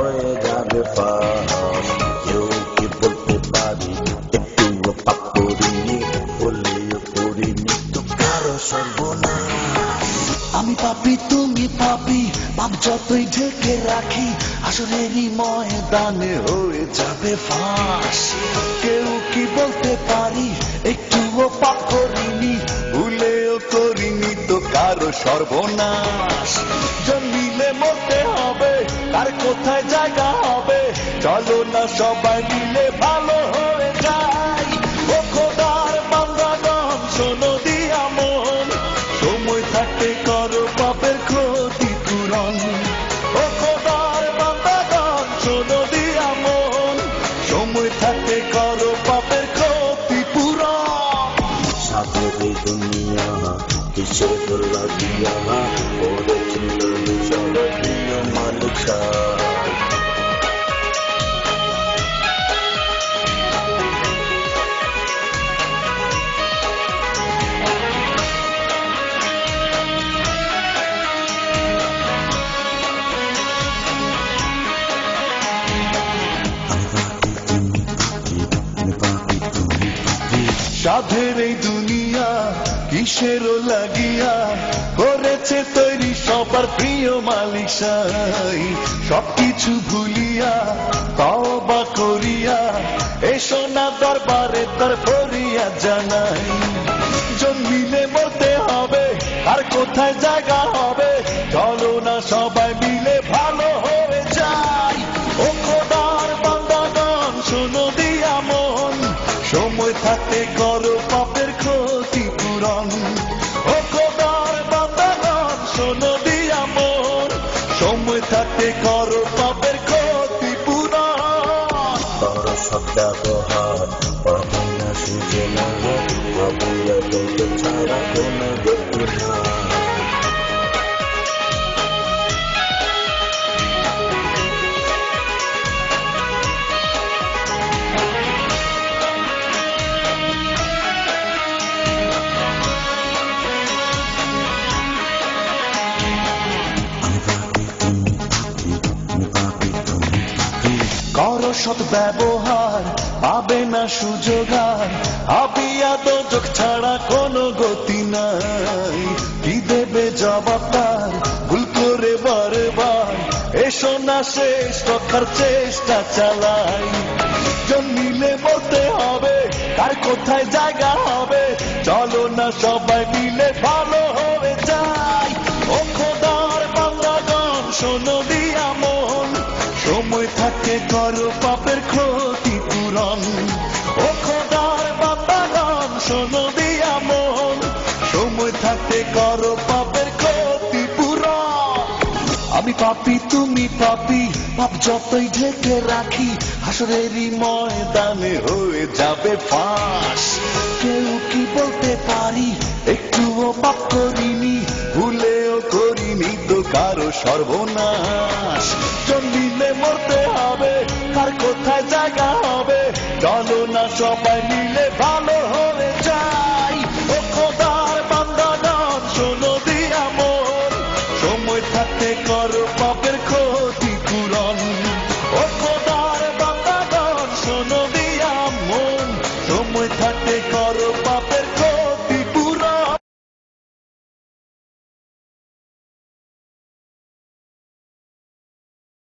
হয়ে যাবে ফাঁস। কেউ কি বলতে পারি একটু পাপ করিনি, বলেও করিনি তো কারো সর্বনাশ। আমি পাপি তুমি পাপি, পাপ যতই ঢেকে রাখি আসরেরই ময়দানে হয়ে যাবে ফাঁস। কেউ কি বলতে পারি একটুও পাপ করিনি, ভুলেও করিনি তো কারো সর্বনাশ। জন্মিলে মরতে হবে, কার কোথায় জায়গা হবে, চলো না সবাই মিলে ভালো হয়ে যাই। ও খোদার বান্দাগণ শোনো দিয়া মন, সময় থাকতে করো পাপের ক্ষতি পূরণ। ও খোদার বান্দাগণ শোনো দিয়া মন, সময় থাকতে করো পাপের ক্ষতি পূরণ। সাধের এই দুনিয়া কিসের লাগিয়া, করেছিল সব প্রিয় মালিক সাহেব। সাধের এই দুনিয়া কিসেরও লাগিয়া, করেছে তৈরি সবার প্রিয় মালিক সাই। সবকিছু ভুলিয়া তওবা করিয়া এসো না দরবারে তার ফরিয়া জানাই। জন্মিলে মরতে হবে, আর কোথায় জায়গা হবে, চলো না সবাই মিলে ভালো হয়ে যাই। ও খোদার বান্দাগণ শোনো দিয়া মন, সময় থাকতে করো পাপের ক্ষতি পূরণ। ও খোদার বান্দাগণ শোনো দিয়া মন, সময় থাকতে করো পাপের ক্ষতি পূরণ। বড় সব ব্যবহার পাবে না সুজে না, ভাবিয়া তোকে ছাড়া কোনো গতি না। করো সৎ ব্যবহার পাবে না সুযোগ, আর আবিয়া দোজক ছাড়া কোনো গতি নাই। কি দেবে জবাব তার ভুল করে বারবার, এসো না শেষ রক্ষার চেষ্টা চালাই। জন্মিলে মরতে হবে, কার কোথায় জায়গা হবে, চলো না সবাই মিলে ভালো হয়ে যাই। ও খোদার বান্দাগণ শোনো দিয়া মন, সময় থাকে করো পাপের ক্ষতি পূরণ। ও খোদার বান্দাগণ শোনো দিয়া মন, সময় থাকতে করো পাপের ক্ষতি পূরণ। আমি পাপি তুমি পাপি, পাপ যতই ঢেকে রাখি হাসরেরই ময়দানে হয়ে যাবে ফাঁস। কেউ কি বলতে পারি একটুও পাপ করিনি, ভুলেও করিনি তো কারো সর্বনাশ। জন্মিলে মরতে হবে, কার কোথায় জায়গা হবে, চলো না সবাই